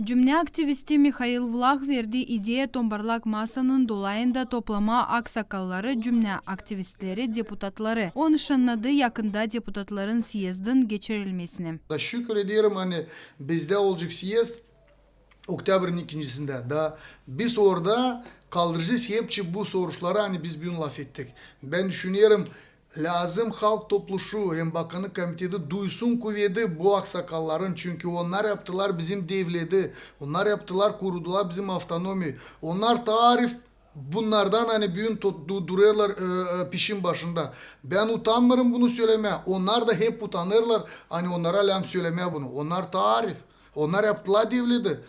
Cümle aktivisti Mikhail Vlach verdiği ideya Tombarlak Masa'nın dolayında toplama aksakalları, cümle aktivistleri, deputatları. O nişanladı yakında deputatların siyezdin geçirilmesini. Şükür ediyorum hani bizde olacak siyezd Oktyabır'ın ikincisinde. Da biz orada kaldırıcı sebepçi bu soruşları hani biz bir laf ettik. Ben düşünüyorum lazım halk topluşu hem bakanlık komitesi duysun kuvveti bu aksakalların, çünkü onlar yaptılar bizim devleti, onlar yaptılar kurdular bizim avtonomi, onlar tarif bunlardan hani büyün duruyorlar pişin başında. Ben utanmıyorum bunu söylemeye, onlar da hep utanırlar hani onlara laf söylemeye bunu, onlar tarif, onlar yaptılar devleti.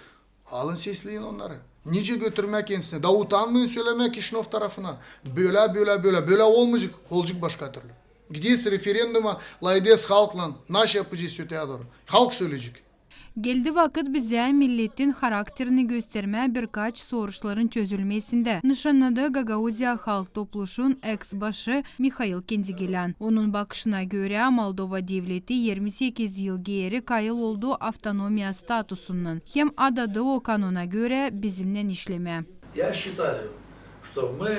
Alın sesleyin onları. Nice götürmek kendisine. Da utanmayın söylemek işin of tarafına. Böyle olmayacak. Olacak başka türlü. Gidiyoruz referanduma. Laydes halkla. Naş yapacağız öteye doğru. Halk söyleyecek. Geldi vakit bize milletin karakterini göstermeye birkaç soruşların çözülmesinde. Nişanladı Gagauzya Halk Topluşu'nun ex-başı Mikhail Kendigelen. Onun bakışına göre Moldova devleti 28 yıl geri kayıl olduğu автономия statusundan. Hem adadı o kanuna göre bizimle işleme. Я считаю, что мы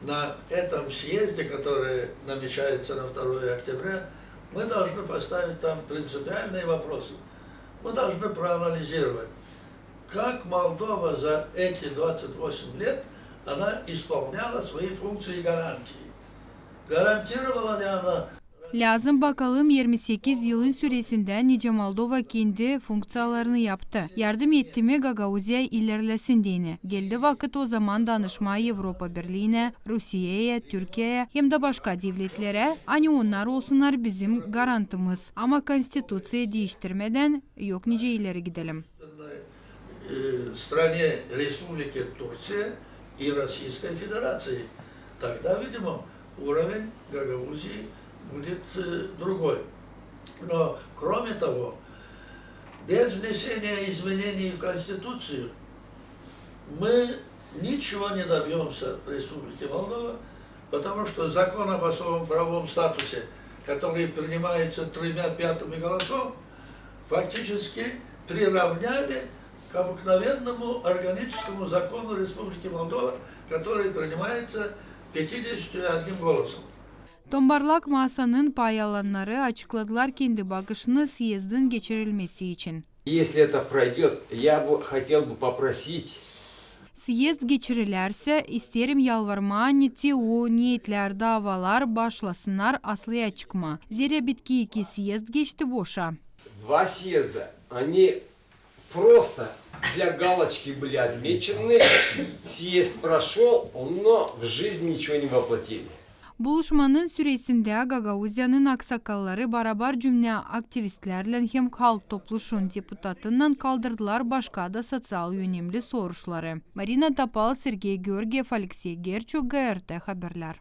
на этом съезде, который намечается на 2 октября, мы должны поставить там принципиальные вопросы. Мы должны проанализировать, как Молдова за эти 28 лет она исполняла свои функции и гарантии. Гарантировала ли она... Lazım bakalım 28 yılın süresinde nice Moldova kendi fonksiyalarını yaptı. Yardım etti mi Gagauzya ilerlesin diyene. Geldi vakit o zaman danışmayı Avrupa Birliği'ne, Rusya'ya, Türkiye'ye hem de başka devletlere. Hani onlar olsunlar bizim garantımız. Ama konstitüsyeyi değiştirmeden yok nice ileri gidelim. Стране Республики Турция и Российской Федерации. Тогда, видимо, уровень Гагаузии будет другой. Но, кроме того, без внесения изменений в Конституцию мы ничего не добьемся в Республике Молдова, потому что закон об особом правовом статусе, который принимается 3/5 голосов, фактически приравняли к обыкновенному органическому закону Республики Молдова, который принимается 51 голосом. Tombarlak Masa'nın pay alanları açıkladılar kendi bakışını siyezdin geçirilmesi için. Если это пройдет, я бы хотел бы попросить. Siyezd geçirilerse isterim yalvarma neti o niyetler davalar başlasınlar aslıya çıkma. Zira bitki iki siyezd geçti boşa. Два съезда, они просто для галочки были отмечены. Съезд прошел, но в жизнь ничего не воплотили. Buluşmanın süresinde Gagauzya'nın aksakalları beraber cümle aktivistlerle hem halk topluşun deputatından kaldırdılar başka da sosyal yönemli soruşları. Marina Tapal, Sergey Georgiev, Alexey Gerchuk, GRT Haberler.